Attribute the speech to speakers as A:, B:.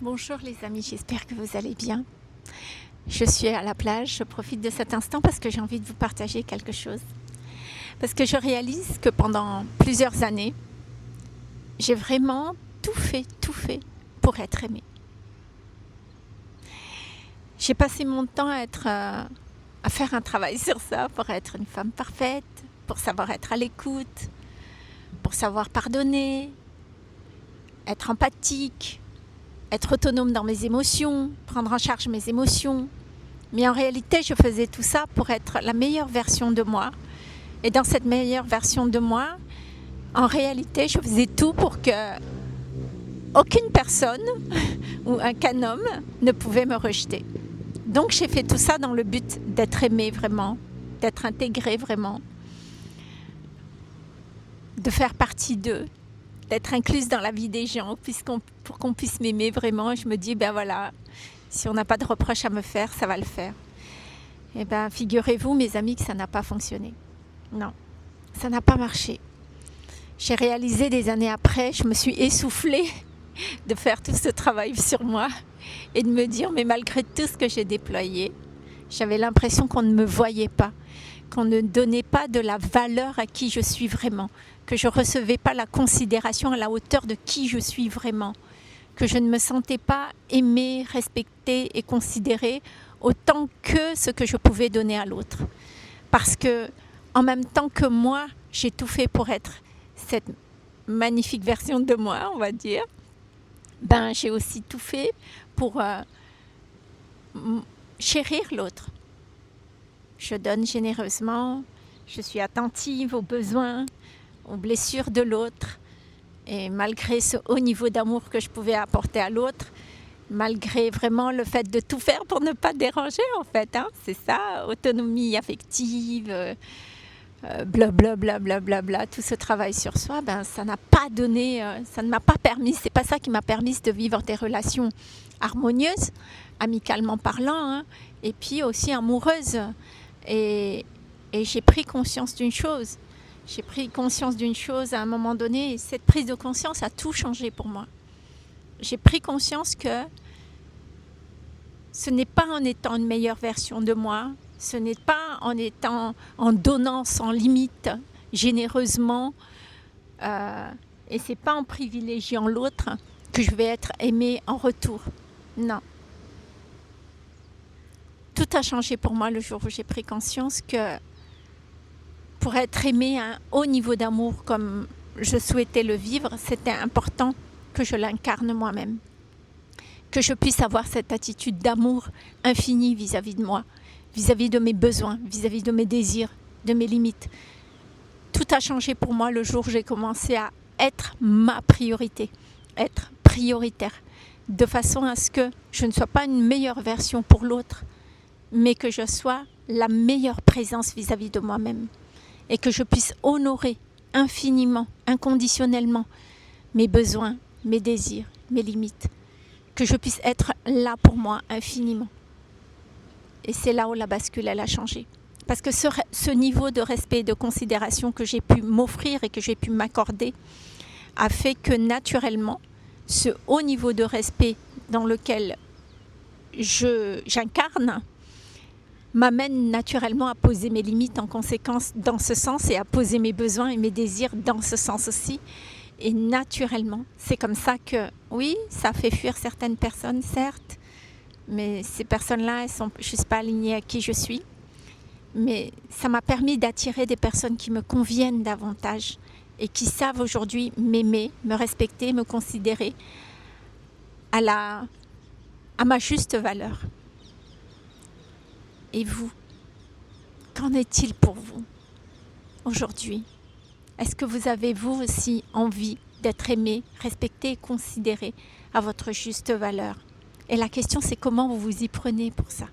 A: Bonjour les amis, j'espère que vous allez bien. Je suis à la plage, je profite de cet instant parce que j'ai envie de vous partager quelque chose. Parce que je réalise que pendant plusieurs années, j'ai vraiment tout fait pour être aimée. J'ai passé mon temps à faire un travail sur ça, pour être une femme parfaite, pour savoir être à l'écoute, pour savoir pardonner, être empathique, être autonome dans mes émotions, prendre en charge mes émotions. Mais en réalité, je faisais tout ça pour être la meilleure version de moi. Et dans cette meilleure version de moi, en réalité, je faisais tout pour que aucune personne ou aucun homme ne pouvait me rejeter. Donc j'ai fait tout ça dans le but d'être aimée vraiment, d'être intégrée vraiment, de faire partie d'eux, d'être incluse dans la vie des gens, pour qu'on puisse m'aimer vraiment. Je me dis, ben voilà, si on n'a pas de reproche à me faire, ça va le faire. Et ben figurez-vous, mes amis, que ça n'a pas fonctionné. Non, ça n'a pas marché. J'ai réalisé des années après, je me suis essoufflée de faire tout ce travail sur moi et de me dire, mais malgré tout ce que j'ai déployé, j'avais l'impression qu'on ne me voyait pas, qu'on ne donnait pas de la valeur à qui je suis vraiment, que je ne recevais pas la considération à la hauteur de qui je suis vraiment, que je ne me sentais pas aimée, respectée et considérée autant que ce que je pouvais donner à l'autre. Parce que, en même temps que moi, j'ai tout fait pour être cette magnifique version de moi, on va dire, ben j'ai aussi tout fait pour chérir l'autre. Je donne généreusement, je suis attentive aux besoins, aux blessures de l'autre. Et malgré ce haut niveau d'amour que je pouvais apporter à l'autre, malgré vraiment le fait de tout faire pour ne pas déranger en fait, hein, c'est ça, autonomie affective, blablabla, tout ce travail sur soi, ben ça n'a pas donné, ça ne m'a pas permis, c'est pas ça qui m'a permis de vivre des relations harmonieuses, amicalement parlant, hein, et puis aussi amoureuses. Et j'ai pris conscience d'une chose. J'ai pris conscience d'une chose à un moment donné, et cette prise de conscience a tout changé pour moi. J'ai pris conscience que ce n'est pas en étant une meilleure version de moi, ce n'est pas en donnant sans limite, généreusement, et c'est pas en privilégiant l'autre que je vais être aimée en retour. Non. Tout a changé pour moi le jour où j'ai pris conscience que pour être aimée à un haut niveau d'amour comme je souhaitais le vivre, c'était important que je l'incarne moi-même. Que je puisse avoir cette attitude d'amour infini vis-à-vis de moi, vis-à-vis de mes besoins, vis-à-vis de mes désirs, de mes limites. Tout a changé pour moi le jour où j'ai commencé à être ma priorité, être prioritaire, de façon à ce que je ne sois pas une meilleure version pour l'autre, mais que je sois la meilleure présence vis-à-vis de moi-même et que je puisse honorer infiniment, inconditionnellement mes besoins, mes désirs, mes limites, que je puisse être là pour moi infiniment. Et c'est là où la bascule, elle a changé. Parce que ce niveau de respect et de considération que j'ai pu m'offrir et que j'ai pu m'accorder a fait que naturellement, ce haut niveau de respect dans lequel j'incarne m'amène naturellement à poser mes limites en conséquence dans ce sens et à poser mes besoins et mes désirs dans ce sens aussi. Et naturellement, c'est comme ça que, oui, ça fait fuir certaines personnes, certes, mais ces personnes-là, elles ne sont juste pas alignées à qui je suis. Mais ça m'a permis d'attirer des personnes qui me conviennent davantage et qui savent aujourd'hui m'aimer, me respecter, me considérer à ma juste valeur. Et vous, qu'en est-il pour vous aujourd'hui? Est-ce que vous avez vous aussi envie d'être aimé, respecté et considéré à votre juste valeur? Et la question c'est comment vous vous y prenez pour ça?